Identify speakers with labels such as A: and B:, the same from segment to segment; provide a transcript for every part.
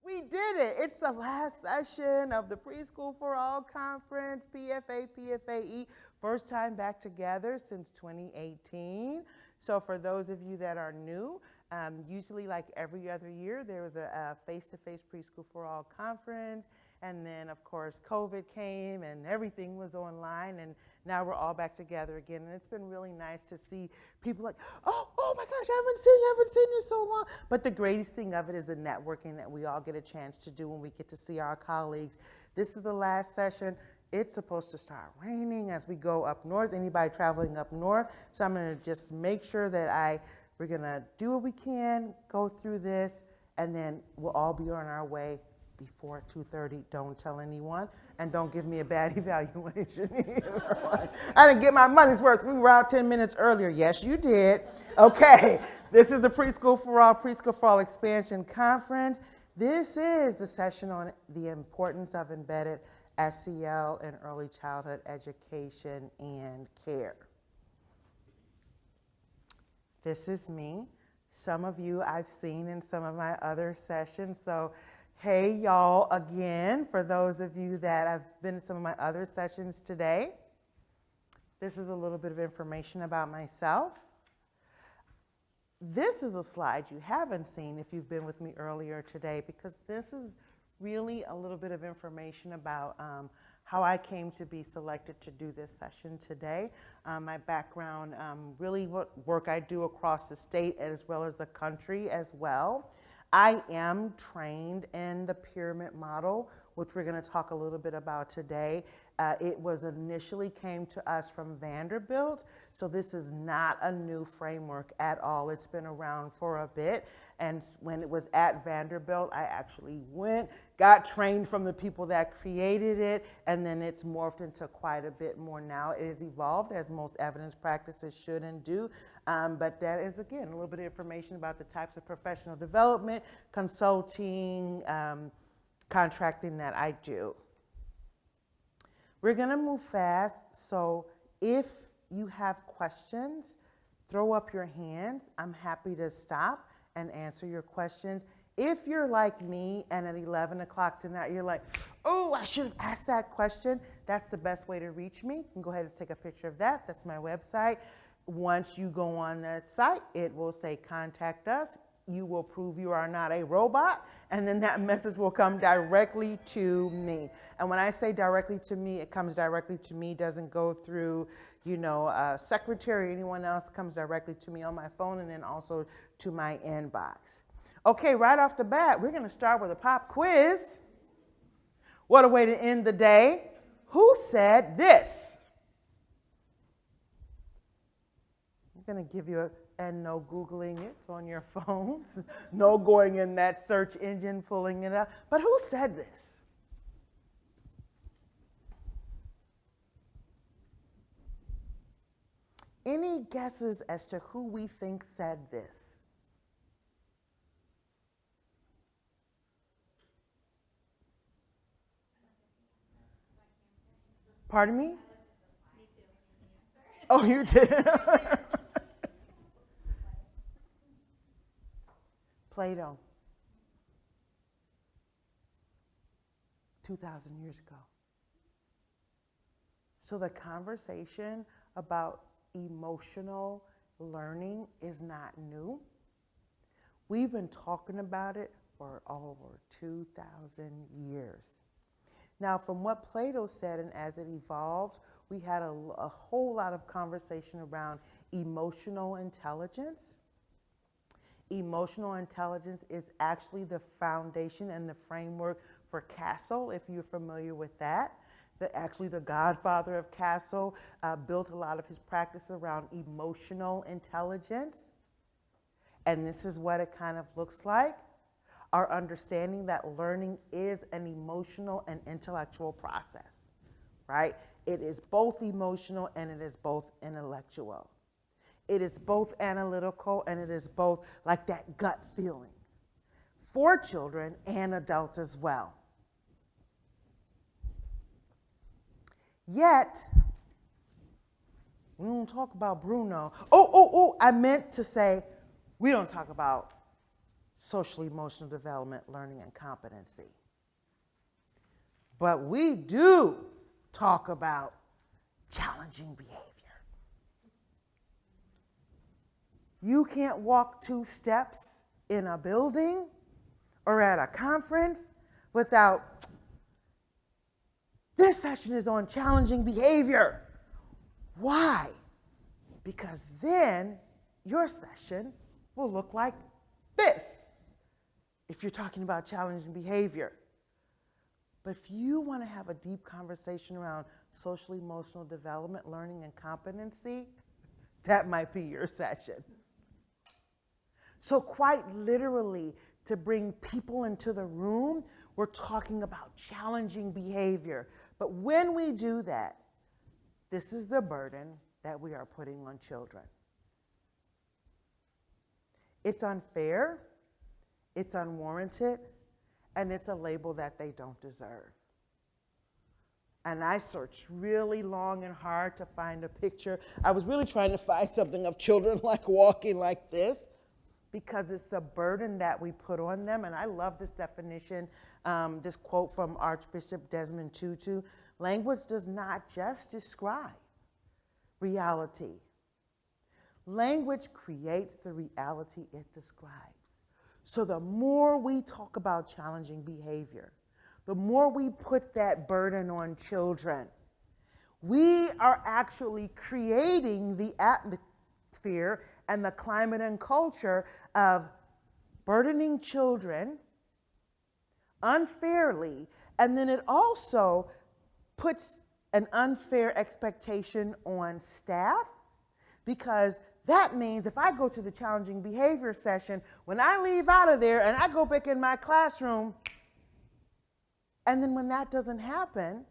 A: We did it. It's the last session of the Preschool for All Conference, PFA, PFAE. First time back together since 2018. So for those of you that are new, usually like every other year, there was a face-to-face Preschool for All Conference. And then, of course, COVID came and everything was online. And now we're all back together again. And it's been really nice to see people like, oh my gosh, I haven't seen you so long. But the greatest thing of it is the networking that we all get a chance to do when we get to see our colleagues. This is the last session. It's supposed to start raining as we go up north. Anybody traveling up north? So I'm going to just make sure that we're going to do what we can, go through this, and then we'll all be on our way before 2:30. Don't tell anyone, and don't give me a bad evaluation either. I didn't get my money's worth. We were out 10 minutes earlier. Yes, you did. Okay, this is the Preschool for All Expansion Conference. This is the session on the importance of embedded SEL in early childhood education and care. This is me. Some of you I've seen in some of my other sessions. So, hey y'all again, for those of you that have been in some of my other sessions today. This is a little bit of information about myself. This is a slide you haven't seen if you've been with me earlier today, because this is really a little bit of information about how I came to be selected to do this session today. My background, really what work I do across the state as well as the country as well. I am trained in the pyramid model, which we're going to talk a little bit about today. It was initially came to us from Vanderbilt, so this is not a new framework at all. It's been around for a bit, and when it was at Vanderbilt, I actually got trained from the people that created it, and then it's morphed into quite a bit more now. It has evolved, as most evidence practices should and do, but that is, again, a little bit of information about the types of professional development, consulting, contracting that I do. We're going to move fast, so if you have questions, throw up your hands. I'm happy to stop and answer your questions. If you're like me and at 11 o'clock tonight, you're like, oh, I should have asked that question, that's the best way to reach me. You can go ahead and take a picture of that. That's my website. Once you go on that site, it will say contact us. You will prove you are not a robot, and then that message will come directly to me. And when I say directly to me, it comes directly to me, doesn't go through, a secretary or anyone else. It comes directly to me on my phone and then also to my inbox. Okay, right off the bat, we're gonna start with a pop quiz. What a way to end the day. Who said this? I'm gonna give you and no Googling it on your phones, no going in that search engine, pulling it up. But who said this? Any guesses as to who we think said this? Pardon me? Oh, you did? Plato, 2,000 years ago. So the conversation about emotional learning is not new. We've been talking about it for over 2,000 years. Now, from what Plato said and as it evolved, we had a whole lot of conversation around emotional intelligence. Emotional intelligence is actually the foundation and the framework for CASEL, if you're familiar with that. Actually, the godfather of CASEL built a lot of his practice around emotional intelligence. And this is what it kind of looks like. Our understanding that learning is an emotional and intellectual process, right? It is both emotional and it is both intellectual. It is both analytical and it is both like that gut feeling for children and adults as well. Yet, we don't talk about Bruno. I meant to say, we don't talk about social emotional development, learning, and competency. But we do talk about challenging behavior. You can't walk 2 steps in a building or at a conference without, this session is on challenging behavior. Why? Because then your session will look like this if you're talking about challenging behavior. But if you want to have a deep conversation around social emotional development, learning, and competency, that might be your session. So quite literally, to bring people into the room, we're talking about challenging behavior. But when we do that, this is the burden that we are putting on children. It's unfair, it's unwarranted, and it's a label that they don't deserve. And I searched really long and hard to find a picture. I was really trying to find something of children like walking like this, because it's the burden that we put on them. And I love this definition, this quote from Archbishop Desmond Tutu: language does not just describe reality. Language creates the reality it describes. So the more we talk about challenging behavior, the more we put that burden on children, we are actually creating the atmosphere and the climate and culture of burdening children unfairly, and then it also puts an unfair expectation on staff, because that means if I go to the challenging behavior session, when I leave out of there and I go back in my classroom, and then when that doesn't happen,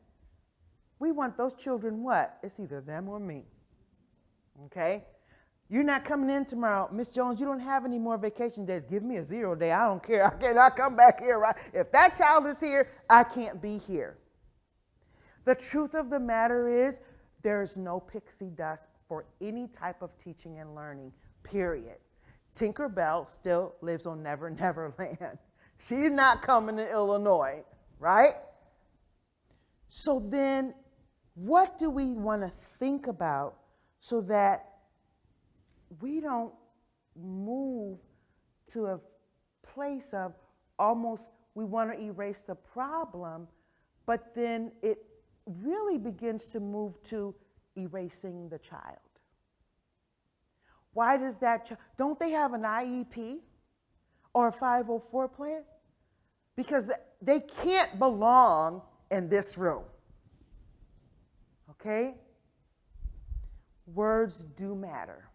A: we want those children what? It's either them or me, okay? You're not coming in tomorrow. Miss Jones, you don't have any more vacation days. Give me a 0 day. I don't care. I cannot come back here, right? If that child is here, I can't be here. The truth of the matter is there's no pixie dust for any type of teaching and learning, period. Tinker Bell still lives on Never Never Land. She's not coming to Illinois, right? So then what do we want to think about so that we don't move to a place of almost we want to erase the problem, but then it really begins to move to erasing the child? Why does that don't they have an IEP or a 504 plan? Because they can't belong in this room. Okay? Words do matter.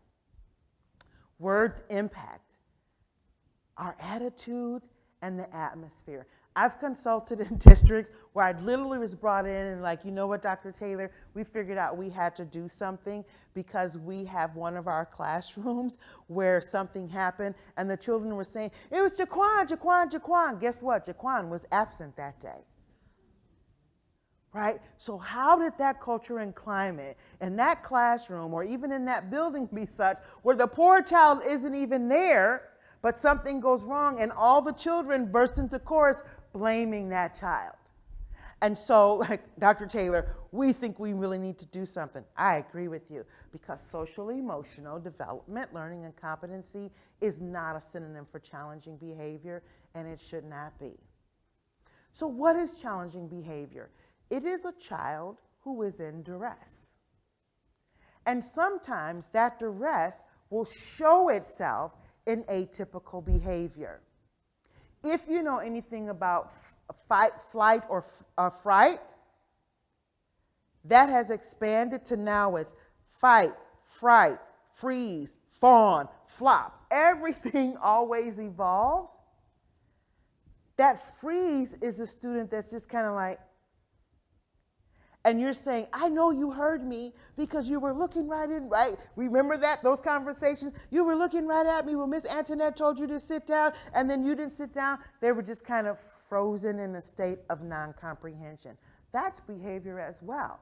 A: Words impact our attitudes and the atmosphere. I've consulted in districts where I literally was brought in and like, you know what, Dr. Taylor, we figured out we had to do something because we have one of our classrooms where something happened and the children were saying, it was Jaquan, Jaquan, Jaquan. Guess what? Jaquan was absent that day. Right? So how did that culture and climate in that classroom or even in that building be such where the poor child isn't even there, but something goes wrong and all the children burst into chorus blaming that child? And so, like Dr. Taylor, we think we really need to do something. I agree with you, because social emotional development, learning, and competency is not a synonym for challenging behavior, and it should not be. So what is challenging behavior? It is a child who is in duress. And sometimes that duress will show itself in atypical behavior. If you know anything about fight, flight, or fright, that has expanded to now as fight, fright, freeze, fawn, flop. Everything always evolves. That freeze is the student that's just kind of like, and you're saying, I know you heard me because you were looking right in, right? Remember that, those conversations? You were looking right at me when Miss Antoinette told you to sit down, and then you didn't sit down. They were just kind of frozen in a state of non-comprehension. That's behavior as well.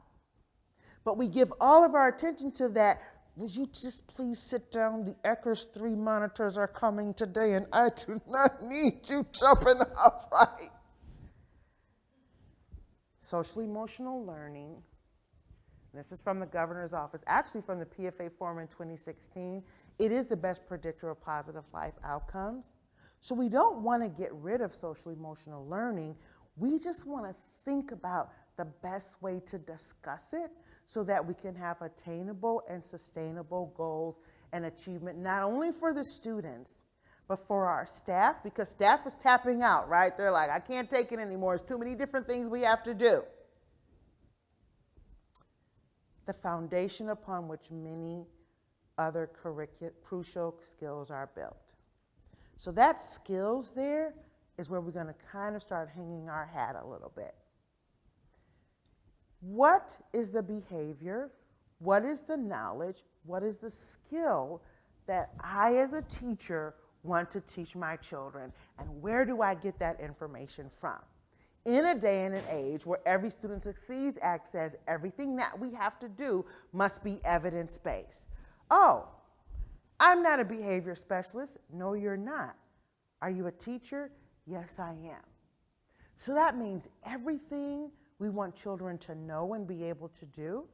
A: But we give all of our attention to that would you just please sit down? The Eckers 3 monitors are coming today, and I do not need you jumping up, right? Social emotional learning. This is from the governor's office, actually from the PFA form in 2016. It is the best predictor of positive life outcomes. So we don't want to get rid of social emotional learning. We just want to think about the best way to discuss it so that we can have attainable and sustainable goals and achievement, not only for the students, but for our staff, because staff is tapping out, right? They're like, I can't take it anymore. It's too many different things we have to do. The foundation upon which many other crucial skills are built. So that skills there is where we're going to kind of start hanging our hat a little bit. What is the behavior? What is the knowledge? What is the skill that I as a teacher want to teach my children? And where do I get that information from? In a day and an age where Every Student Succeeds Act says everything that we have to do must be evidence-based. Oh, I'm not a behavior specialist. No, you're not. Are you a teacher? Yes, I am. So that means everything we want children to know and be able to do,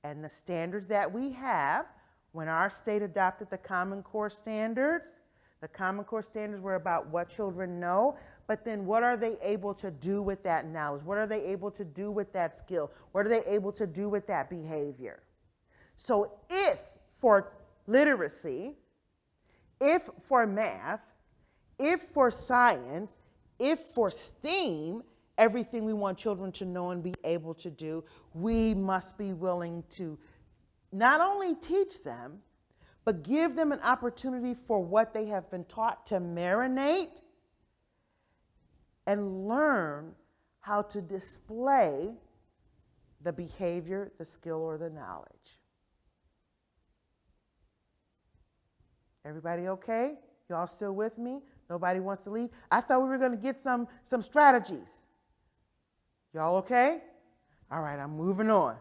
A: and the standards that we have, when our state adopted the Common Core standards, the Common Core standards were about what children know, but then what are they able to do with that knowledge? What are they able to do with that skill? What are they able to do with that behavior? So if for literacy, if for math, if for science, if for STEAM, everything we want children to know and be able to do, we must be willing to not only teach them, but give them an opportunity for what they have been taught to marinate and learn how to display the behavior, the skill, or the knowledge. Everybody okay? Y'all still with me? Nobody wants to leave? I thought we were going to get some strategies. Y'all okay? All right, I'm moving on.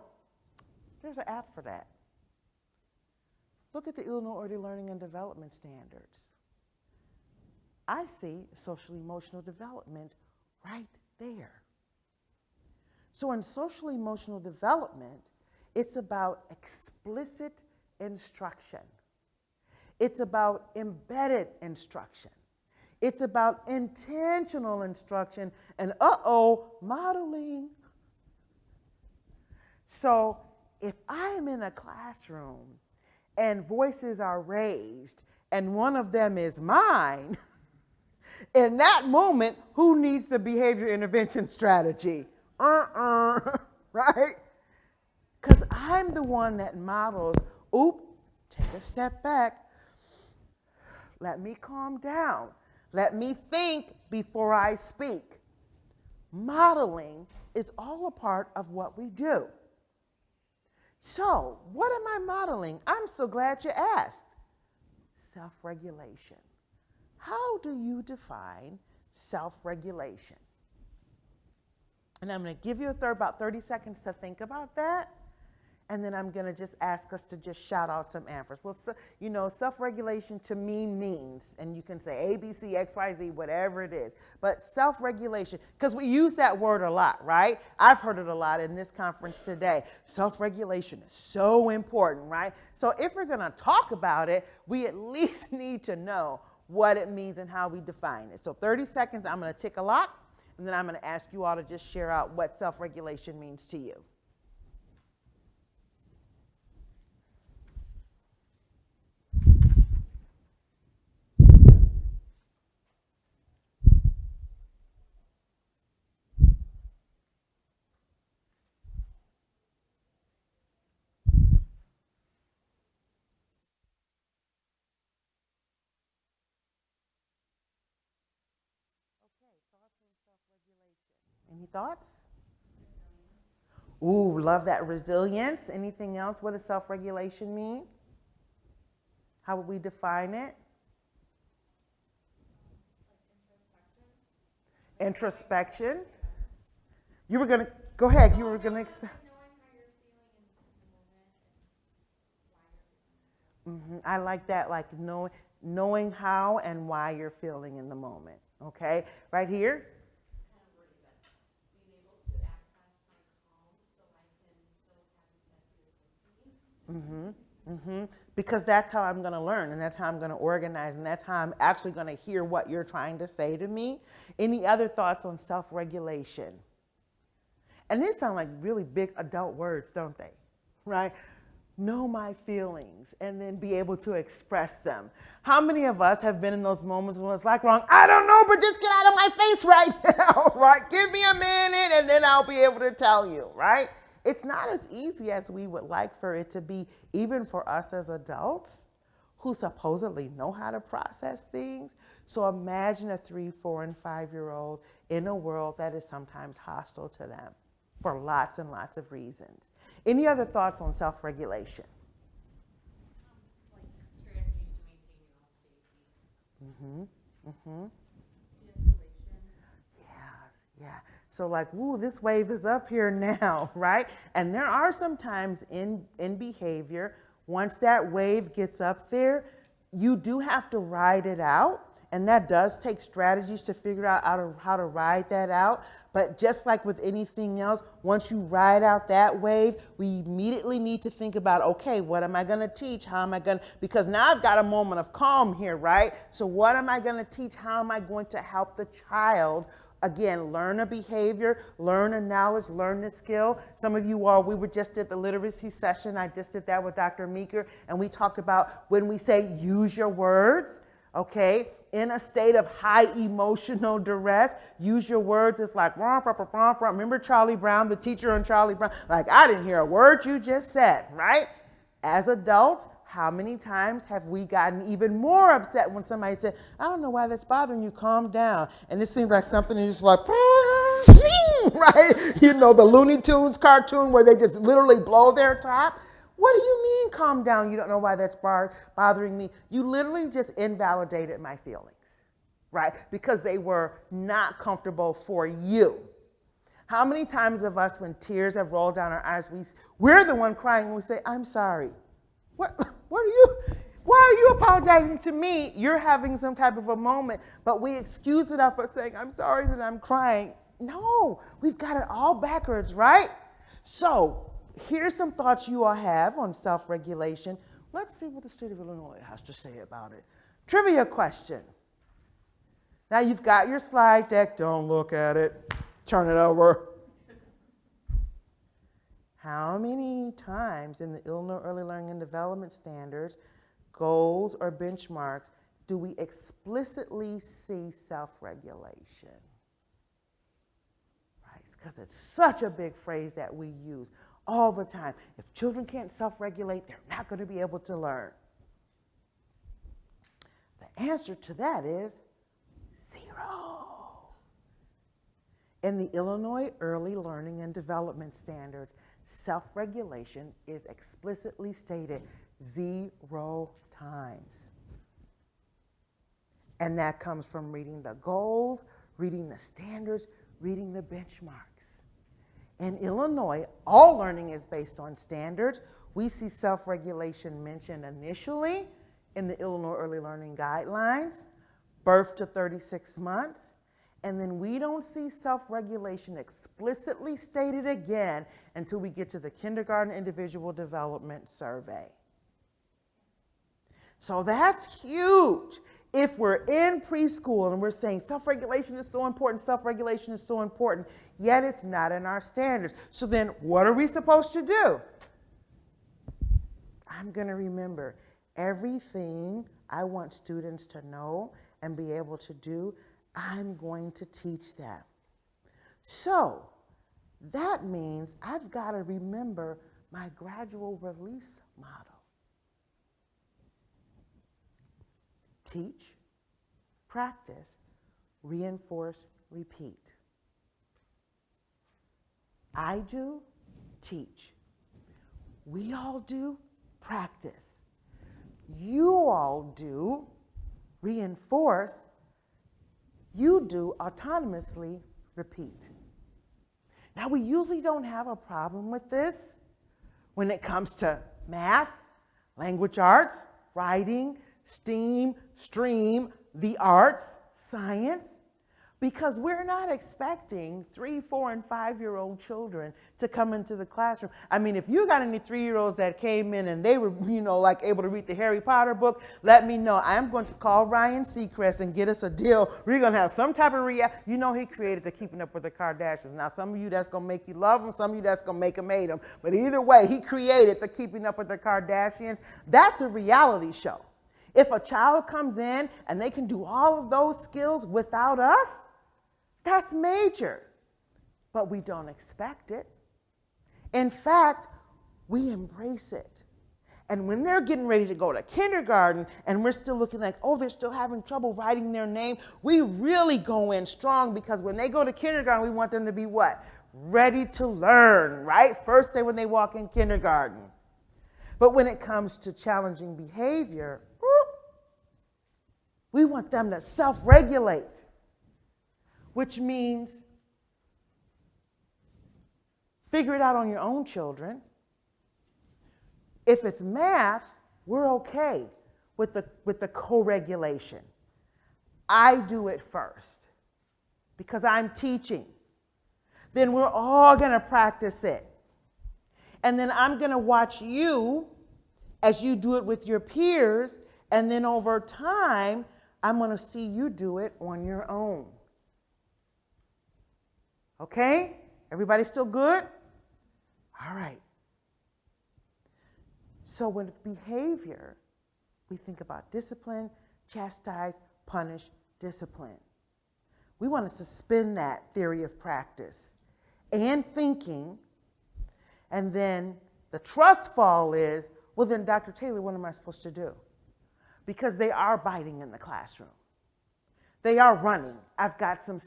A: There's an app for that. Look at the Illinois Early Learning and Development Standards. I see social emotional development right there. So in social emotional development, it's about explicit instruction. It's about embedded instruction. It's about intentional instruction and, modeling. So if I'm in a classroom and voices are raised and one of them is mine, in that moment, who needs the behavior intervention strategy? Right? Because I'm the one that models, take a step back. Let me calm down. Let me think before I speak. Modeling is all a part of what we do. So, what am I modeling? I'm so glad you asked. Self-regulation. How do you define self-regulation? And I'm going to give you about 30 seconds to think about that. And then I'm going to just ask us to just shout out some answers. Well, self-regulation to me means, and you can say A, B, C, X, Y, Z, whatever it is. But self-regulation, because we use that word a lot, right? I've heard it a lot in this conference today. Self-regulation is so important, right? So if we're going to talk about it, we at least need to know what it means and how we define it. So 30 seconds, I'm going to tick a lock, and then I'm going to ask you all to just share out what self-regulation means to you. Any thoughts? Ooh, love that. Resilience. Anything else? What does self-regulation mean? How would we define it? Introspection. You were going to, go ahead. You were going to expect. I like that, like knowing how and why you're feeling in the moment. Okay, right here.
B: Kind of worried about being able to access my calm so I can still have effective thinking.
A: Because that's how I'm going to learn, and that's how I'm going to organize, and that's how I'm actually going to hear what you're trying to say to me. Any other thoughts on self-regulation? And these sound like really big adult words, don't they? Right? Know my feelings and then be able to express them. How many of us have been in those moments when it's like, wrong, I don't know, but just get out of my face right now, right? Give me a minute and then I'll be able to tell you, right? It's not as easy as we would like for it to be, even for us as adults who supposedly know how to process things. So imagine a 3, 4, and 5-year-old in a world that is sometimes hostile to them for lots and lots of reasons. Any other thoughts on self-regulation?
B: Like strategies to maintain your own safety. De-escalation.
A: Yeah. So like, ooh, this wave is up here now, right? And there are some times in behavior, once that wave gets up there, you do have to ride it out. And that does take strategies to figure out how to ride that out. But just like with anything else, once you ride out that wave, we immediately need to think about, okay, what am I going to teach? How am I going to, because now I've got a moment of calm here, right? So what am I going to teach? How am I going to help the child, again, learn a behavior, learn a knowledge, learn the skill? Some of you all, we just did the literacy session. I just did that with Dr. Meeker, and we talked about when we say use your words, okay? In a state of high emotional duress, use your words. It's like, romp, romp, romp, romp. Remember Charlie Brown, the teacher on Charlie Brown? Like, I didn't hear a word you just said, right? As adults, how many times have we gotten even more upset when somebody said, I don't know why that's bothering you, calm down. And it seems like something is like, right? You know, the Looney Tunes cartoon where they just literally blow their top. What do you mean, calm down? You don't know why that's bothering me. You literally just invalidated my feelings, right? Because they were not comfortable for you. How many times of us, when tears have rolled down our eyes, we're the one crying and we say, I'm sorry. Why are you apologizing to me? You're having some type of a moment, but we excuse it up by saying, I'm sorry that I'm crying. No, we've got it all backwards, right? So, here's some thoughts you all have on self-regulation. Let's see what the state of Illinois has to say about it. Trivia question. Now you've got your slide deck. Don't look at it. Turn it over. How many times in the Illinois Early Learning and Development Standards, goals or benchmarks, do we explicitly see self-regulation? Right, because it's such a big phrase that we use all the time. If children can't self-regulate, they're not going to be able to learn. The answer to that is 0. In the Illinois Early Learning and Development Standards, self-regulation is explicitly stated 0 times. And that comes from reading the goals, reading the standards, reading the benchmarks. In Illinois, all learning is based on standards. We see self-regulation mentioned initially in the Illinois Early Learning Guidelines, birth to 36 months, and then we don't see self-regulation explicitly stated again until we get to the Kindergarten Individual Development Survey. So that's huge. If we're in preschool and we're saying self-regulation is so important, self-regulation is so important, yet it's not in our standards. So then what are we supposed to do? I'm going to remember everything I want students to know and be able to do, I'm going to teach them. So that means I've got to remember my gradual release model. Teach, practice, reinforce, repeat. I do, teach. We all do, practice. You all do, reinforce. You do, autonomously, repeat. Now, we usually don't have a problem with this when it comes to math, language arts, writing, STEAM, STREAM, the arts, science, because we're not expecting 3, 4, and 5-year-old children to come into the classroom. I mean, if you got any 3-year-olds that came in and they were, like able to read the Harry Potter book, let me know. I'm going to call Ryan Seacrest and get us a deal. We're going to have some type of he created the Keeping Up with the Kardashians. Now, some of you that's going to make you love him, some of you that's going to make him hate him. But either way, he created the Keeping Up with the Kardashians. That's a reality show. If a child comes in and they can do all of those skills without us, that's major. But we don't expect it. In fact, we embrace it. And when they're getting ready to go to kindergarten and we're still looking like, oh, they're still having trouble writing their name, we really go in strong, because when they go to kindergarten, we want them to be what? Ready to learn, right? First day when they walk in kindergarten. But when it comes to challenging behavior, we want them to self-regulate, which means figure it out on your own children. If it's math, we're okay with the co-regulation. I do it first because I'm teaching. Then we're all going to practice it. And then I'm going to watch you as you do it with your peers, and then over time, I'm going to see you do it on your own. Okay? Everybody still good? All right. So with behavior, we think about discipline, chastise, punish, discipline. We want to suspend that theory of practice and thinking. And then the trust fall is, well, then, Dr. Taylor, what am I supposed to do? Because they are biting in the classroom. They are running. I've got some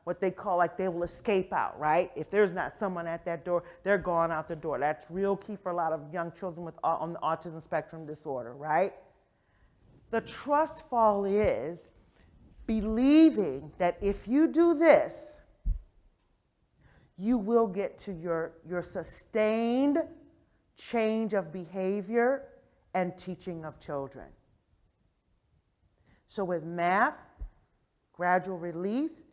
A: what they call, like, they will escape out, right? If there's not someone at that door, they're gone out the door. That's real key for a lot of young children on the autism spectrum disorder, right? The trust fall is believing that if you do this, you will get to your sustained change of behavior and teaching of children. So with math, gradual release,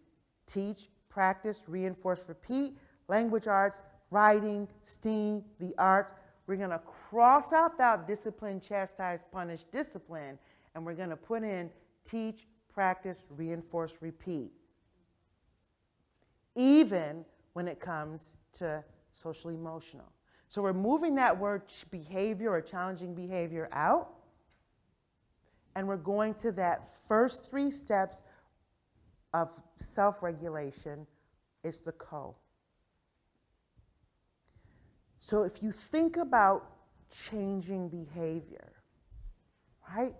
A: teach, practice, reinforce, repeat, language arts, writing, STEAM, the arts, we're going to cross out that discipline, chastise, punish, discipline, and we're going to put in teach, practice, reinforce, repeat. Even when it comes to social emotional. So we're moving that word behavior or challenging behavior out, and we're going to that first 3 steps of self-regulation. Is the co. So if you think about changing behavior, right?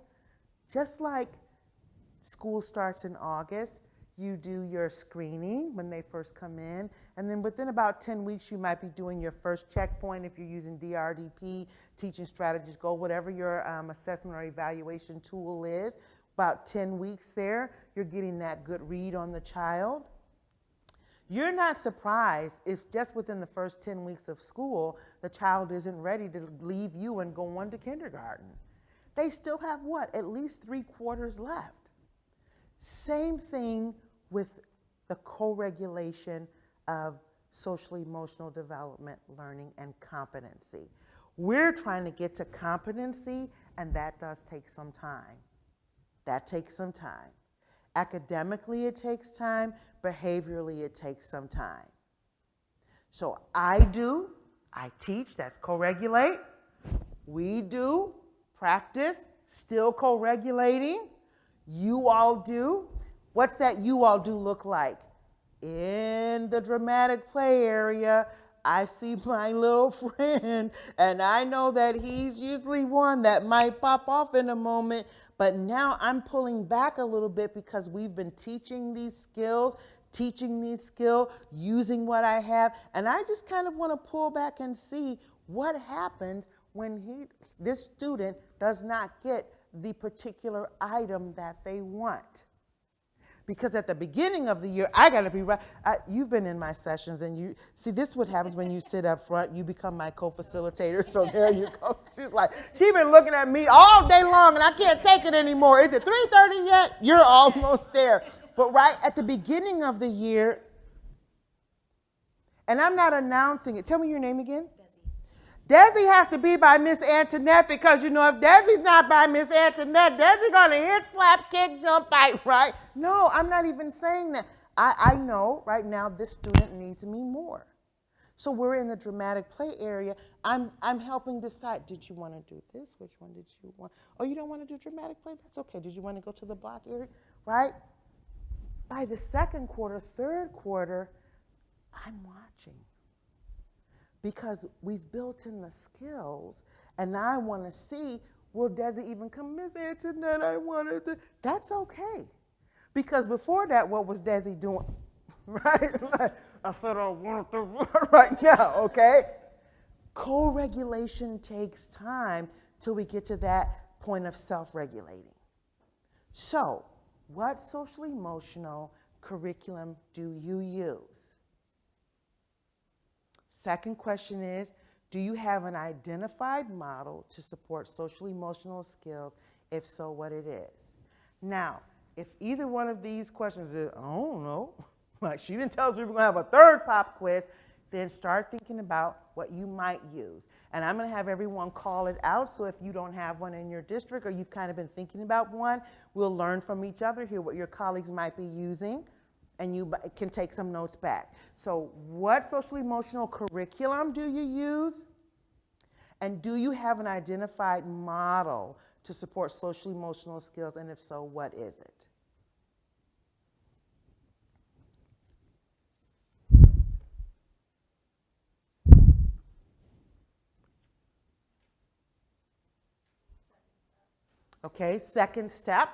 A: Just like school starts in August, you do your screening when they first come in, and then within about 10 weeks, you might be doing your first checkpoint if you're using DRDP, Teaching Strategies Goal, whatever your assessment or evaluation tool is. About 10 weeks there, you're getting that good read on the child. You're not surprised if just within the first 10 weeks of school, the child isn't ready to leave you and go on to kindergarten. They still have what? At least 3 quarters left. Same thing with the co-regulation of social emotional development, learning, and competency. We're trying to get to competency, and that does take some time. That takes some time. Academically, it takes time. Behaviorally, it takes some time. So I teach, that's co-regulate. We do, practice, still co-regulating. You all do. What's that you all do look like? In the dramatic play area, I see my little friend, and I know that he's usually one that might pop off in a moment, but now I'm pulling back a little bit because we've been teaching these skills, using what I have, and I just kind of want to pull back and see what happens when this student does not get the particular item that they want. because at the beginning of the year, I got to be right. You've been in my sessions, and you see this is what happens when you sit up front. You become my co-facilitator, so there you go. She's like, she's been looking at me all day long, and I can't take it anymore. Is it 3:30 yet? You're almost there. But right at the beginning of the year, and I'm not announcing it. Tell me your name again. Desi has to be by Miss Antoinette, because, you know, if Desi's not by Miss Antoinette, Desi's going to hit, slap, kick, jump, bite, right? No, I'm not even saying that. I know right now this student needs me more. So we're in the dramatic play area. I'm helping decide, did you want to do this? Which one did you want? Oh, you don't want to do dramatic play? That's okay. Did you want to go to the block area? Right? By the second quarter, third quarter, I'm watching. Because we've built in the skills, and now I want to see, will Desi even come, Miss Antoinette, I wanted to. That's okay. Because before that, what was Desi doing? Right? Like, I said I want to right now, okay? Co-regulation takes time till we get to that point of self-regulating. So, what social emotional curriculum do you use? Second question is, do you have an identified model to support social emotional skills? If so, what it is? Now, if either one of these questions is, I don't know, like she didn't tell us we were going to have a third pop quiz, then start thinking about what you might use. And I'm going to have everyone call it out, so if you don't have one in your district or you've kind of been thinking about one, we'll learn from each other, hear what your colleagues might be using, and you can take some notes back. So what social emotional curriculum do you use? And do you have an identified model to support social emotional skills? And if so, what is it? Okay, second step.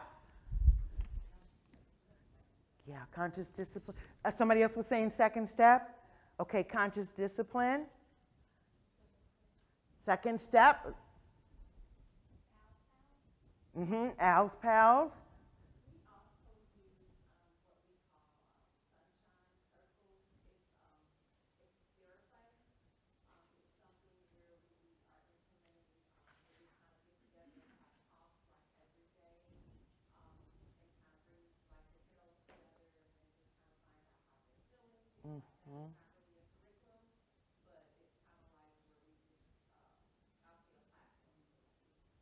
A: Yeah, conscious discipline. Somebody else was saying second step. Okay, conscious discipline. Second step. Al's pals.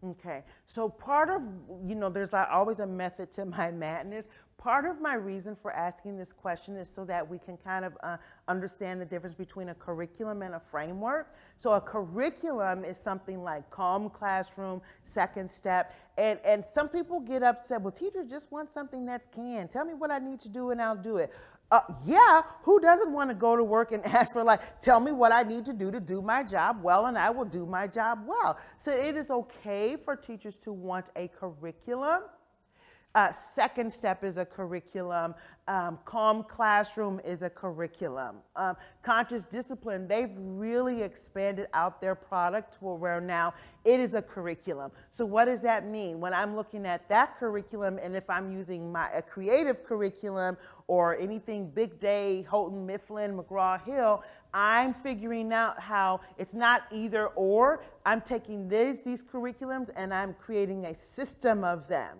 A: Okay, so part of, you know, there's always a method to my madness. Part of my reason for asking this question is so that we can kind of understand the difference between a curriculum and a framework. So a curriculum is something like Calm Classroom, Second Step, and some people get upset, well, teachers just want something that's canned. Tell me what I need to do and I'll do it. Yeah, who doesn't want to go to work and ask for, like, tell me what I need to do my job well, and I will do my job well. So it is okay for teachers to want a curriculum. Second Step is a curriculum. Calm Classroom is a curriculum. Conscious Discipline, they've really expanded out their product to where now it is a curriculum. So what does that mean? When I'm looking at that curriculum, and if I'm using a creative curriculum or anything Big Day, Houghton, Mifflin, McGraw-Hill, I'm figuring out how it's not either or. I'm taking these curriculums and I'm creating a system of them.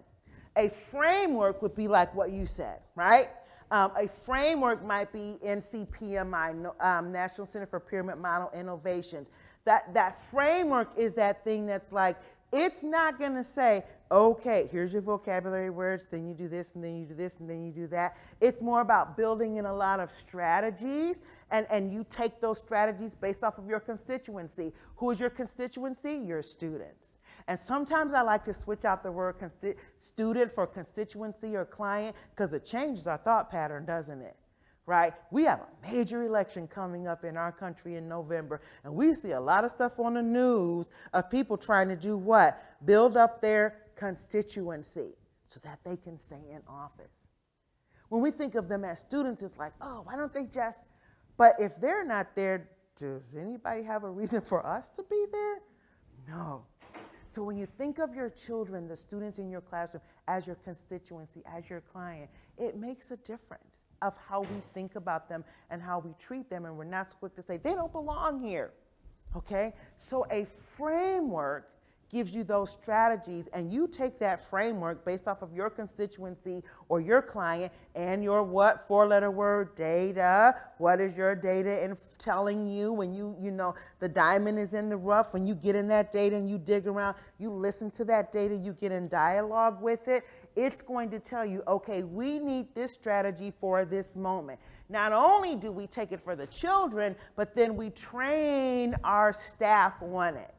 A: A framework would be like what you said, right? A framework might be NCPMI, National Center for Pyramid Model Innovations. That framework is that thing that's like, it's not going to say, okay, here's your vocabulary words, then you do this, and then you do this, and then you do that. It's more about building in a lot of strategies, and you take those strategies based off of your constituency. Who is your constituency? Your students. And sometimes I like to switch out the word student for constituency or client, because it changes our thought pattern, doesn't it? Right? We have a major election coming up in our country in November, and we see a lot of stuff on the news of people trying to do what? Build up their constituency so that they can stay in office. When we think of them as students, it's like, oh, why don't they just, but if they're not there, does anybody have a reason for us to be there? No. So when you think of your children, the students in your classroom, as your constituency, as your client, it makes a difference of how we think about them and how we treat them, and we're not so quick to say, they don't belong here, okay? So a framework gives you those strategies, and you take that framework based off of your constituency or your client and your what, four-letter word, data. What is your data in telling you when you know the diamond is in the rough? When you get in that data and you dig around, you listen to that data, you get in dialogue with it, it's going to tell you, okay, we need this strategy for this moment. Not only do we take it for the children, but then we train our staff on it.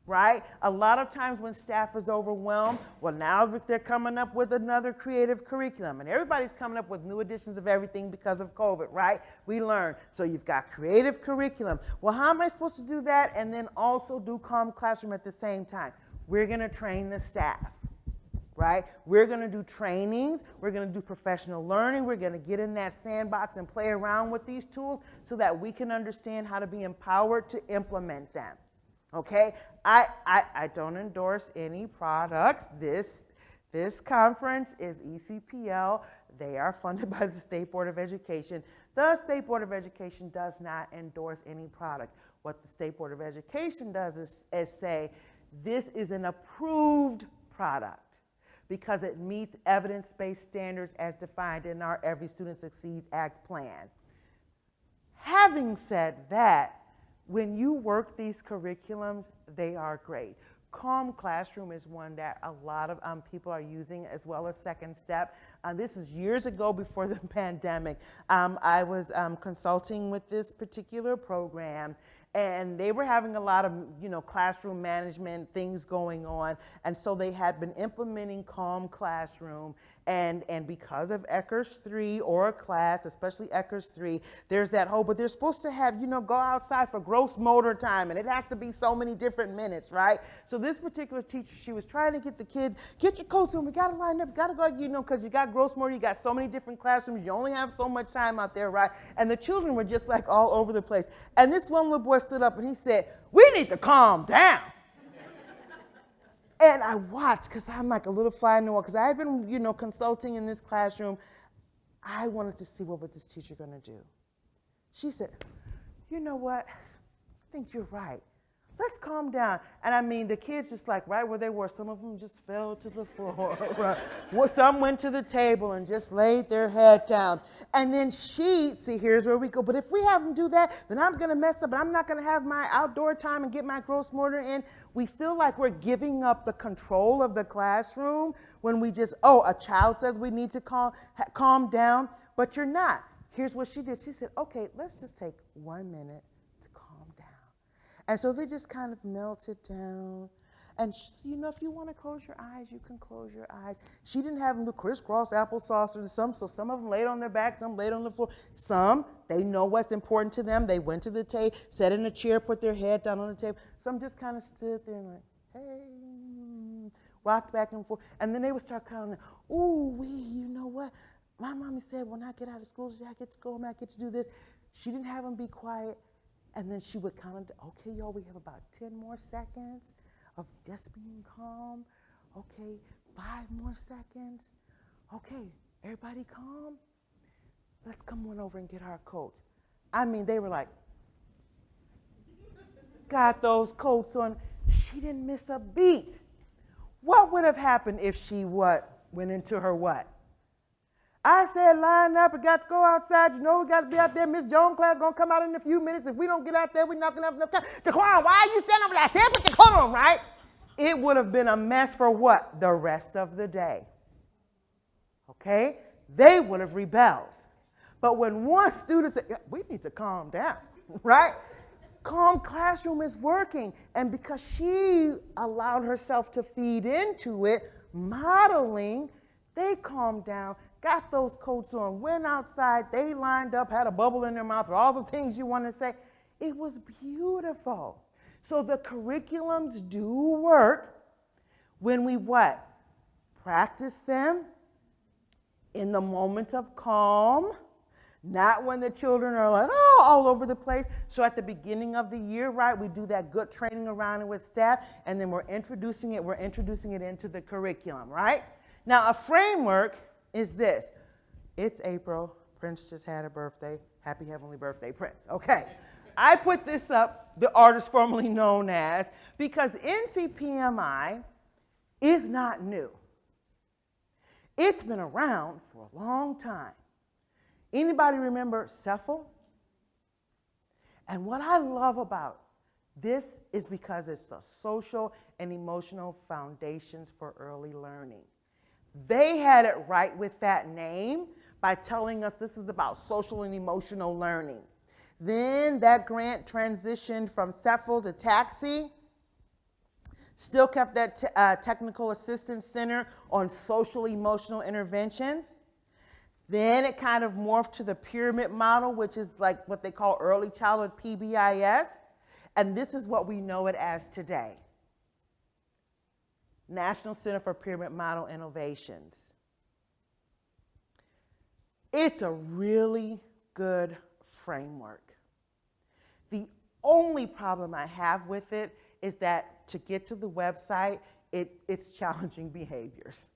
A: Right? A lot of times when staff is overwhelmed, well, now they're coming up with another creative curriculum, and everybody's coming up with new editions of everything because of COVID, right? We learn. So you've got creative curriculum. Well, how am I supposed to do that and then also do Calm Classroom at the same time? We're going to train the staff, right? We're going to do trainings. We're going to do professional learning. We're going to get in that sandbox and play around with these tools so that we can understand how to be empowered to implement them. Okay, I don't endorse any products. This conference is ECPL. They are funded by the State Board of Education. The State Board of Education does not endorse any product. What the State Board of Education does is say, this is an approved product because it meets evidence-based standards as defined in our Every Student Succeeds Act plan. Having said that, when you work these curriculums, they are great. Calm Classroom is one that a lot of people are using, as well as Second Step. This is years ago before the pandemic. I was consulting with this particular program, and they were having a lot of, classroom management things going on, and so they had been implementing Calm Classroom, and because of ECHRS 3 or a class, especially ECHRS 3, there's that whole, but they're supposed to have, go outside for gross motor time, and it has to be so many different minutes, right? So this particular teacher, she was trying to get the kids, get your coats on, we gotta line up, gotta go, because you got gross motor, you got so many different classrooms, you only have so much time out there, right? And the children were just like all over the place. And this one little boy stood up and he said, we need to calm down. And I watched, because I'm like a little fly in the wall, because I had been, consulting in this classroom. I wanted to see what was this teacher gonna do. She said, you know what, I think you're right. Let's calm down. And I mean, the kids just like right where they were, some of them just fell to the floor. Right? Well, some went to the table and just laid their head down. And then see, here's where we go. But if we have them do that, then I'm going to mess up, and I'm not going to have my outdoor time and get my gross motor in. We feel like we're giving up the control of the classroom when we just, a child says we need to calm down, but you're not. Here's what she did. She said, okay, let's just take 1 minute. And so they just kind of melted down. And if you want to close your eyes, you can close your eyes. She didn't have them do crisscross applesauce or so some of them laid on their back, some laid on the floor. Some, they know what's important to them. They went to the table, sat in a chair, put their head down on the table. Some just kind of stood there and like, hey, rocked back and forth. And then they would start kind of, ooh, you know what? My mommy said when I get out of school today, I get to go home, I get to do this. She didn't have them be quiet. And then she would kind of, okay, y'all, we have about 10 more seconds of just being calm. Okay, 5 more seconds. Okay, everybody calm? Let's come on over and get our coats. I mean, they were like, got those coats on. She didn't miss a beat. What would have happened if she went into her what? I said, line up, we got to go outside. We got to be out there. Miss Jones' class is going to come out in a few minutes. If we don't get out there, we're not going to have enough time. Jaquan, why are you standing over there? I said, put your coat on, right? It would have been a mess for what? The rest of the day. Okay? They would have rebelled. But when one student said, we need to calm down, right? Calm Classroom is working. And because she allowed herself to feed into it, modeling, they calmed down, got those coats on, went outside, they lined up, had a bubble in their mouth, or all the things you want to say. It was beautiful. So the curriculums do work when we what? Practice them in the moment of calm. Not when the children are like, oh, all over the place. So at the beginning of the year, right, we do that good training around it with staff, and then we're introducing it into the curriculum, right? Now, a framework is this. It's April. Prince just had a birthday. Happy heavenly birthday, Prince. Okay. I put this up, the artist formerly known as, because NCPMI is not new. It's been around for a long time. Anybody remember SEL? And what I love about this is because it's the social and emotional foundations for early learning. They had it right with that name by telling us this is about social and emotional learning. Then that grant transitioned from SEL to TAXI, still kept that Technical Assistance Center on social emotional interventions. Then it kind of morphed to the pyramid model, which is like what they call early childhood PBIS. And this is what we know it as today. National Center for Pyramid Model Innovations. It's a really good framework. The only problem I have with it is that to get to the website, it's challenging behaviors.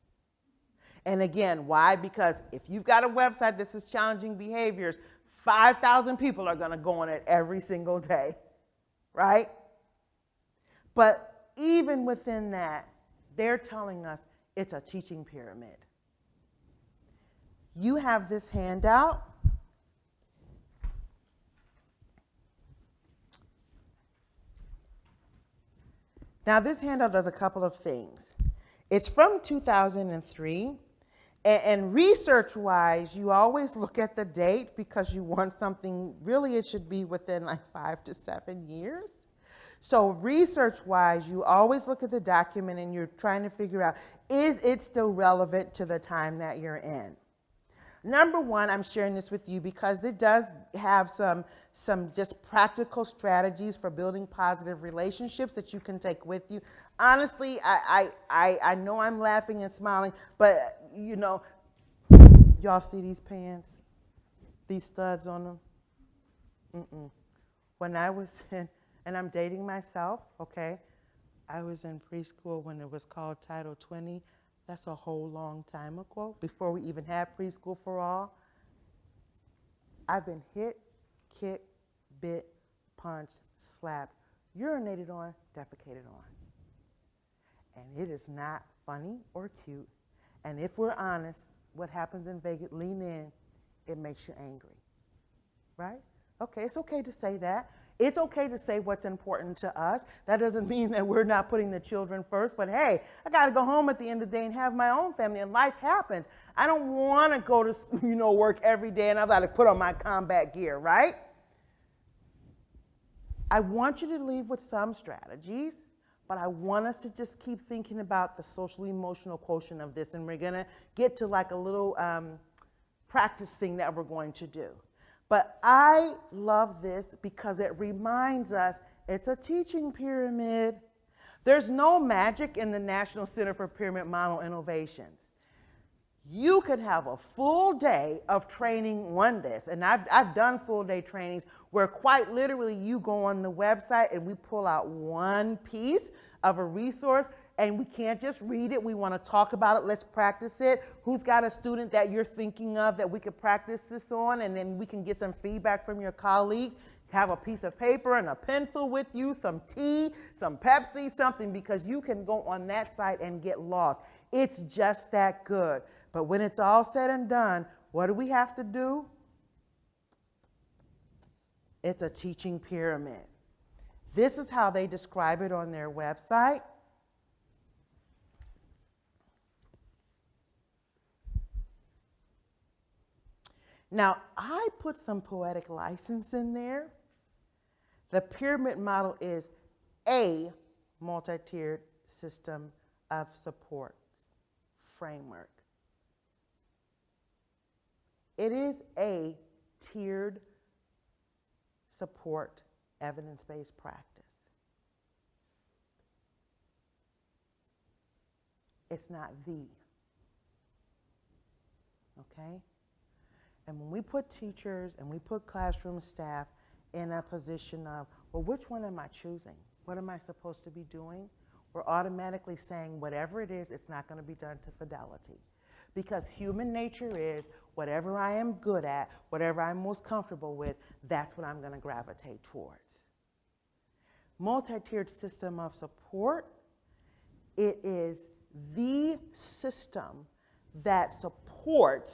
A: And again, why? Because if you've got a website that says challenging behaviors, 5,000 people are going to go on it every single day, right? But even within that, they're telling us it's a teaching pyramid. You have this handout. Now, this handout does a couple of things. It's from 2003. And research-wise, you always look at the date because you want something, really it should be within like 5 to 7 years. So research-wise, you always look at the document and you're trying to figure out, is it still relevant to the time that you're in? Number one, I'm sharing this with you because it does have some just practical strategies for building positive relationships that you can take with you. Honestly, I know I'm laughing and smiling, but you know, y'all see these pants? These studs on them? Mm-mm. When I was in, and I'm dating myself, okay? I was in preschool when it was called Title 20. That's a whole long time ago, before we even had preschool for all. I've been hit, kicked, bit, punched, slapped, urinated on, defecated on. And it is not funny or cute. And if we're honest, what happens in Vegas, lean in, it makes you angry, right? Okay, it's okay to say that. It's okay to say what's important to us. That doesn't mean that we're not putting the children first, but hey, I got to go home at the end of the day and have my own family, and life happens. I don't want to go to work every day and I've got to put on my combat gear, right? I want you to leave with some strategies, but I want us to just keep thinking about the social emotional quotient of this, and we're going to get to like a little practice thing that we're going to do. But I love this because it reminds us it's a teaching pyramid. There's no magic in the National Center for Pyramid Model Innovations. You could have a full day of training on this, and I've done full day trainings where quite literally you go on the website and we pull out one piece of a resource, and we can't just read it. We want to talk about it. Let's practice it. Who's got a student that you're thinking of that we could practice this on, and then we can get some feedback from your colleagues. Have a piece of paper and a pencil with you, some tea, some Pepsi, something, because you can go on that site and get lost. It's just that good. But when it's all said and done, what do we have to do? It's a teaching pyramid. This is how they describe it on their website. Now, I put some poetic license in there. The pyramid model is a multi-tiered system of supports framework. It is a tiered support evidence-based practice. It's not the, okay? And when we put teachers and we put classroom staff in a position of, well, which one am I choosing? What am I supposed to be doing? We're automatically saying whatever it is, it's not going to be done to fidelity. Because human nature is whatever I am good at, whatever I'm most comfortable with, that's what I'm going to gravitate towards. Multi-tiered system of support, it is the system that supports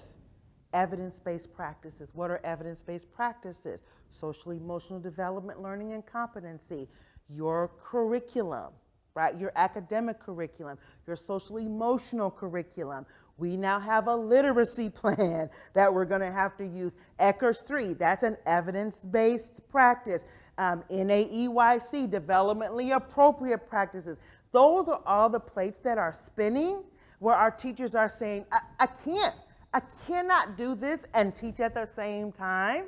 A: evidence-based practices. What are evidence-based practices? Social emotional development, learning, and competency. Your curriculum, right? Your academic curriculum, your social emotional curriculum. We now have a literacy plan that we're going to have to use. ECHRS 3, that's an evidence-based practice. NAEYC, developmentally appropriate practices. Those are all the plates that are spinning where our teachers are saying, I cannot do this and teach at the same time,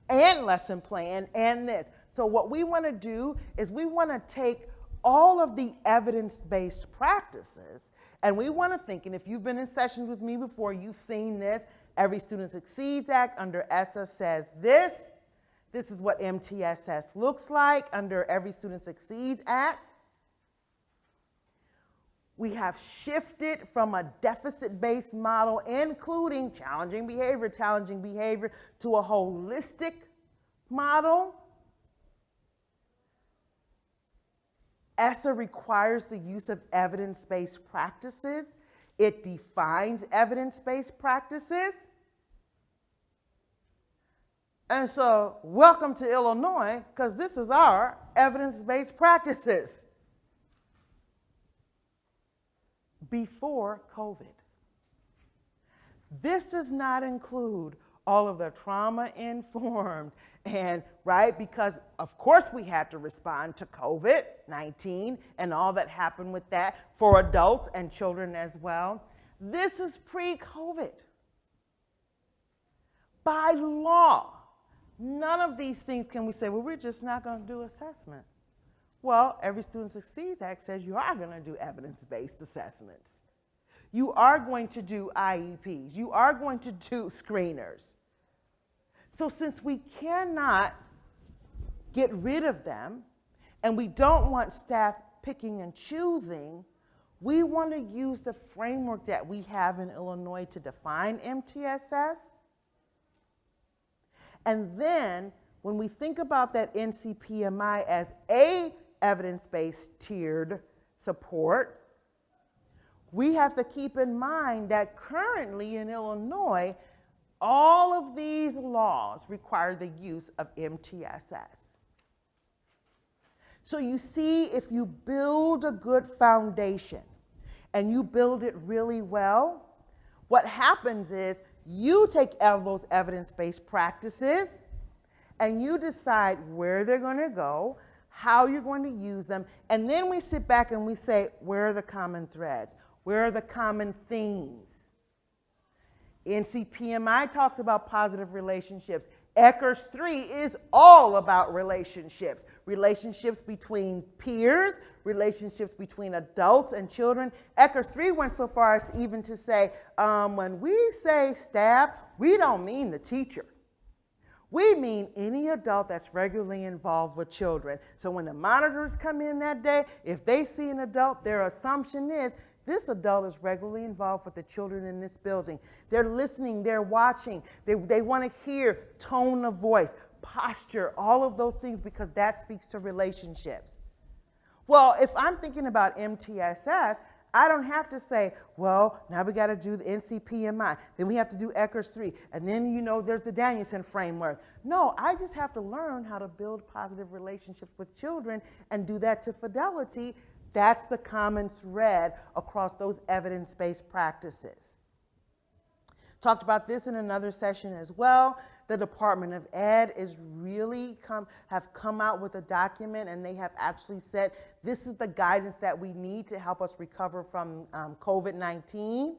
A: and lesson plan, and this. So what we want to do is we want to take all of the evidence-based practices, and we want to think, and if you've been in sessions with me before, you've seen this, Every Student Succeeds Act under ESSA says this. This is what MTSS looks like under Every Student Succeeds Act. We have shifted from a deficit-based model, including challenging behavior, to a holistic model. ESSA requires the use of evidence-based practices. It defines evidence-based practices. And so, welcome to Illinois, because this is our evidence-based practices. Before COVID. This does not include all of the trauma-informed and, right, because of course we had to respond to COVID-19 and all that happened with that for adults and children as well. This is pre-COVID. By law, none of these things can we say, well, we're just not going to do assessment. Well, Every Student Succeeds Act says you are going to do evidence-based assessments. You are going to do IEPs. You are going to do screeners. So since we cannot get rid of them, and we don't want staff picking and choosing, we want to use the framework that we have in Illinois to define MTSS. And then when we think about that NCPMI as a evidence-based tiered support, we have to keep in mind that currently in Illinois, all of these laws require the use of MTSS. So you see, if you build a good foundation and you build it really well, what happens is you take all those evidence-based practices and you decide where they're going to go, how you're going to use them, and then we sit back and we say, where are the common threads? Where are the common themes? NCPMI talks about positive relationships. ECHRS 3 is all about relationships. Relationships between peers, relationships between adults and children. ECHRS 3 went so far as even to say, when we say staff, we don't mean the teacher. We mean any adult that's regularly involved with children. So when the monitors come in that day, if they see an adult, their assumption is this adult is regularly involved with the children in this building. They're listening, they're watching, they want to hear tone of voice, posture, all of those things, because that speaks to relationships. Well, if I'm thinking about MTSS, I don't have to say, well, now we got to do the NCPMI, then we have to do ECHRS 3, and then, you know, there's the Danielson framework. No, I just have to learn how to build positive relationships with children and do that to fidelity. That's the common thread across those evidence-based practices. Talked about this in another session as well. The Department of Ed is really have come out with a document, and they have actually said this is the guidance that we need to help us recover from COVID-19.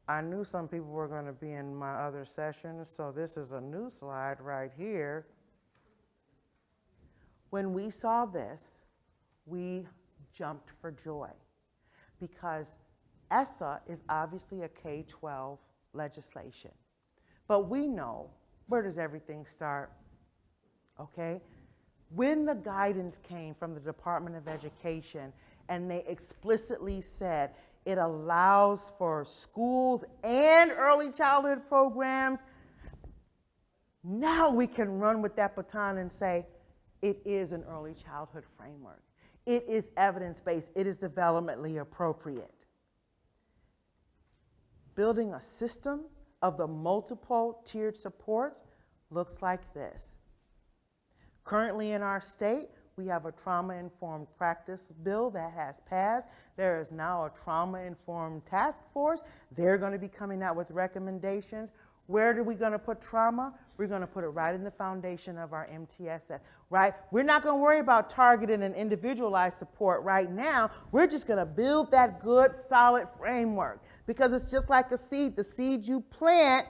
A: I knew some people were going to be in my other sessions, so this is a new slide right here. When we saw this, we jumped for joy, because ESSA is obviously a K-12 legislation. But we know, where does everything start? Okay? When the guidance came from the Department of Education and they explicitly said it allows for schools and early childhood programs, now we can run with that baton and say it is an early childhood framework. It is evidence-based. It is developmentally appropriate. Building a system of the multiple tiered supports looks like this. Currently in our state, we have a trauma-informed practice bill that has passed. There is now a trauma-informed task force. They're going to be coming out with recommendations. Where are we going to put trauma? We're going to put it right in the foundation of our MTSS, right? We're not going to worry about targeted and individualized support right now. We're just going to build that good, solid framework because it's just like a seed. The seed you plant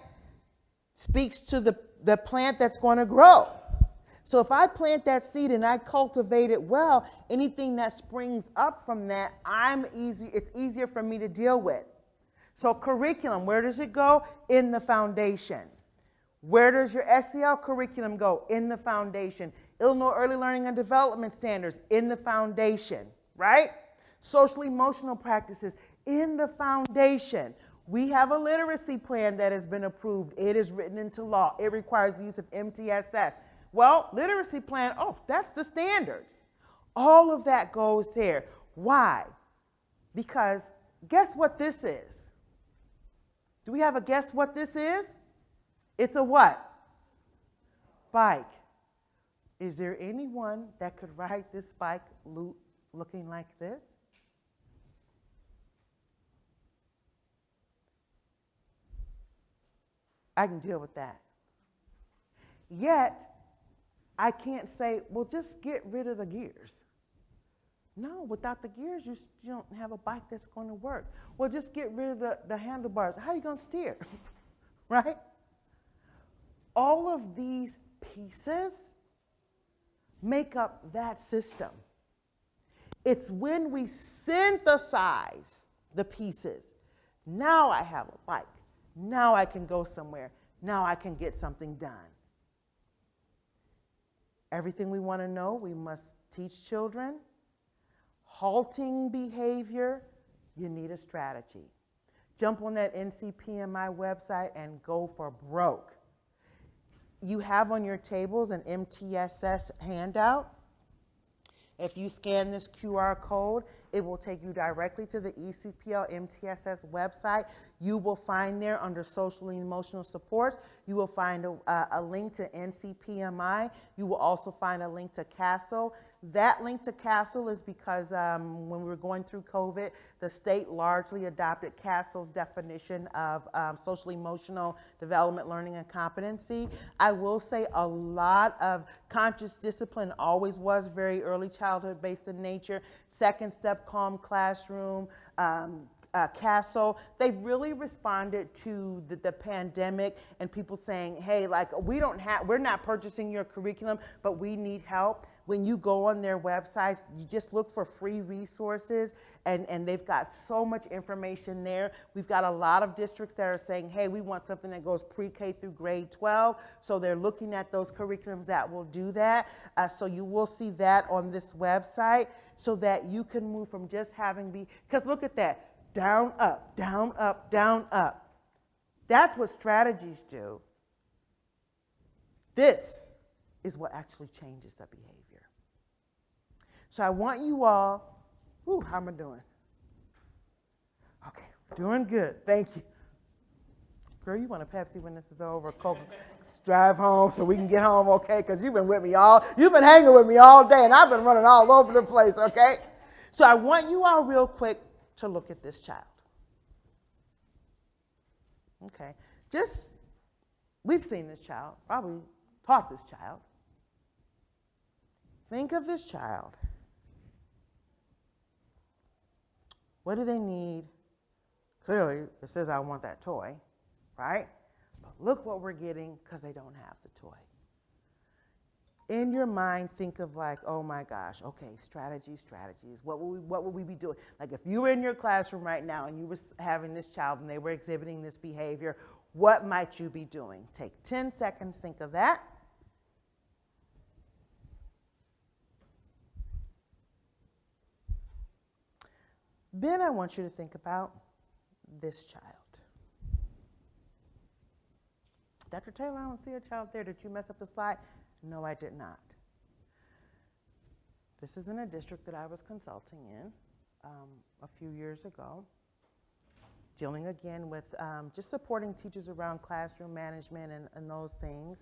A: speaks to the plant that's going to grow. So if I plant that seed and I cultivate it well, anything that springs up from that, it's easier for me to deal with. So curriculum, where does it go? In the foundation. Where does your SEL curriculum go? In the foundation. Illinois Early Learning and Development Standards, in the foundation, right? Social emotional practices, in the foundation. We have a literacy plan that has been approved. It is written into law. It requires the use of MTSS. Well, literacy plan, oh, that's the standards. All of that goes there. Why? Because guess what this is? Do we have a guess what this is? It's a what? Bike. Is there anyone that could ride this bike looking like this? I can deal with that. Yet, I can't say, well, just get rid of the gears. No, without the gears, you don't have a bike that's going to work. Well, just get rid of the handlebars. How are you going to steer? Right? All of these pieces make up that system. It's when we synthesize the pieces. Now I have a bike. Now I can go somewhere. Now I can get something done. Everything we want to know, we must teach children. Halting behavior, you need a strategy. Jump on that NCPMI website and go for broke. You have on your tables an MTSS handout. If you scan this QR code, it will take you directly to the ECPL MTSS website. You will find there under social and emotional supports, you will find a link to NCPMI. You will also find a link to CASEL. That link to CASEL is because when we were going through COVID, the state largely adopted CASEL's definition of social emotional development, learning, and competency. I will say a lot of conscious discipline always was very early childhood based in nature. Second Step, Calm Classroom, CASEL, they've really responded to the pandemic and people saying, hey, like we're not purchasing your curriculum, but we need help. When you go on their websites, you just look for free resources and they've got so much information there. We've got a lot of districts that are saying, hey, we want something that goes pre-K through grade 12. So they're looking at those curriculums that will do that. So you will see that on this website so that you can move from just having because look at that. Down, up, down, up, down, up. That's what strategies do. This is what actually changes the behavior. So I want you all, how am I doing? Okay, doing good, thank you. Girl, you want a Pepsi when this is over, Coke, drive home so we can get home, okay? Because you've been hanging with me all day and I've been running all over the place, okay? So I want you all real quick to look at this child. Okay, we've seen this child, probably taught this child. Think of this child. What do they need? Clearly, it says I want that toy, right? But look what we're getting because they don't have the toy. in your mind, think of like, oh my gosh, okay, strategies. What would we be doing? Like if you were in your classroom right now and you were having this child and they were exhibiting this behavior, what might you be doing? Take 10 seconds, think of that. Then I want you to think about this child. Dr. Taylor, I don't see a child there. Did you mess up the slide? No, I did not. This is in a district that I was consulting in a few years ago, dealing again with just supporting teachers around classroom management and those things.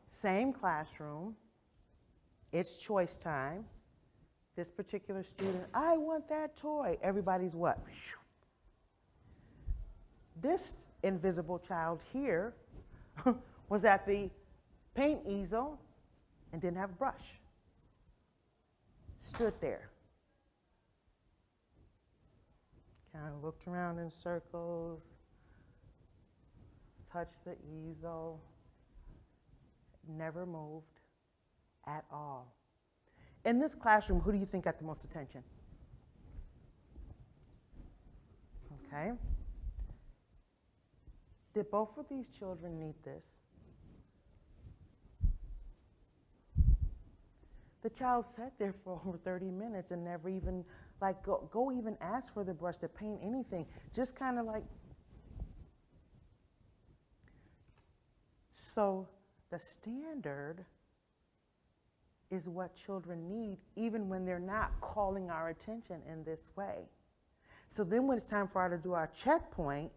A: Same classroom, it's choice time. This particular student, I want that toy. Everybody's what? This invisible child here was at the paint easel and didn't have a brush. Stood there. Kind of looked around in circles, touched the easel, never moved at all. In this classroom, who do you think got the most attention? Okay. Did both of these children need this? The child sat there for over 30 minutes and never even, like, go even ask for the brush to paint anything. Just kind of like. So the standard is what children need, even when they're not calling our attention in this way. So then when it's time for us to do our checkpoint,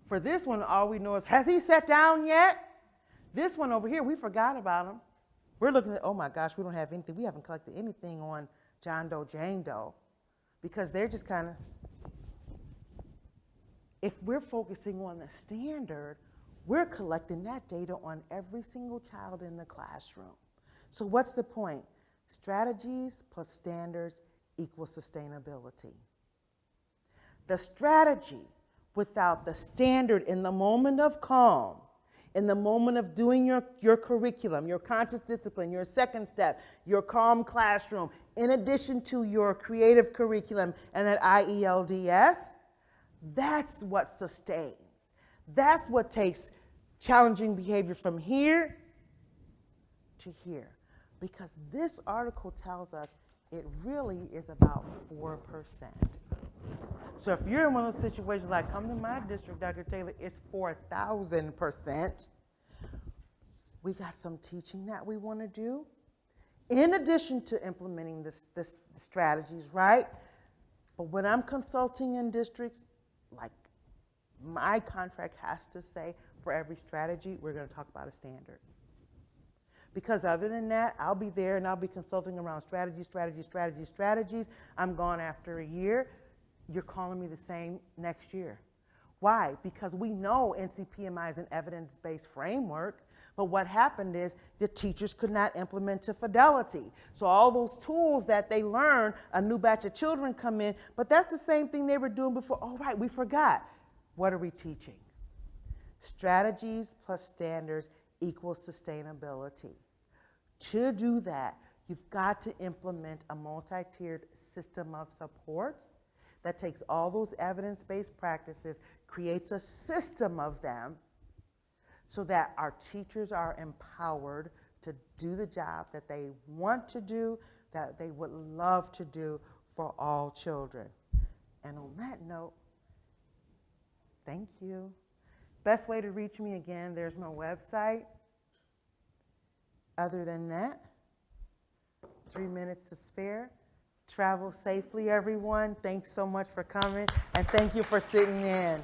A: for this one, all we know is, has he sat down yet? This one over here, we forgot about him. We're looking at, oh my gosh, we don't have anything. We haven't collected anything on John Doe, Jane Doe, because they're just kind of, if we're focusing on the standard, we're collecting that data on every single child in the classroom. So what's the point? Strategies plus standards equals sustainability. The strategy without the standard in the moment of calm, in the moment of doing your curriculum, your conscious discipline, your second step, your calm classroom, in addition to your creative curriculum and that IELDS, that's what sustains. That's what takes challenging behavior from here to here. Because this article tells us it really is about 4%. So if you're in one of those situations like, come to my district, Dr. Taylor, it's 4,000%. We got some teaching that we want to do. In addition to implementing this strategies, right? But when I'm consulting in districts, like my contract has to say for every strategy, we're going to talk about a standard. Because other than that, I'll be there and I'll be consulting around strategies. I'm gone after a year. You're calling me the same next year. Why? Because we know NCPMI is an evidence-based framework, but what happened is the teachers could not implement to fidelity. So all those tools that they learned, a new batch of children come in, but that's the same thing they were doing before. Oh, right, we forgot. What are we teaching? Strategies plus standards equals sustainability. To do that, you've got to implement a multi-tiered system of supports that takes all those evidence-based practices, creates a system of them so that our teachers are empowered to do the job that they want to do, that they would love to do for all children. And on that note, thank you. Best way to reach me, again, there's my website. Other than that, 3 minutes to spare. Travel safely, everyone. Thanks so much for coming, and thank you for sitting in.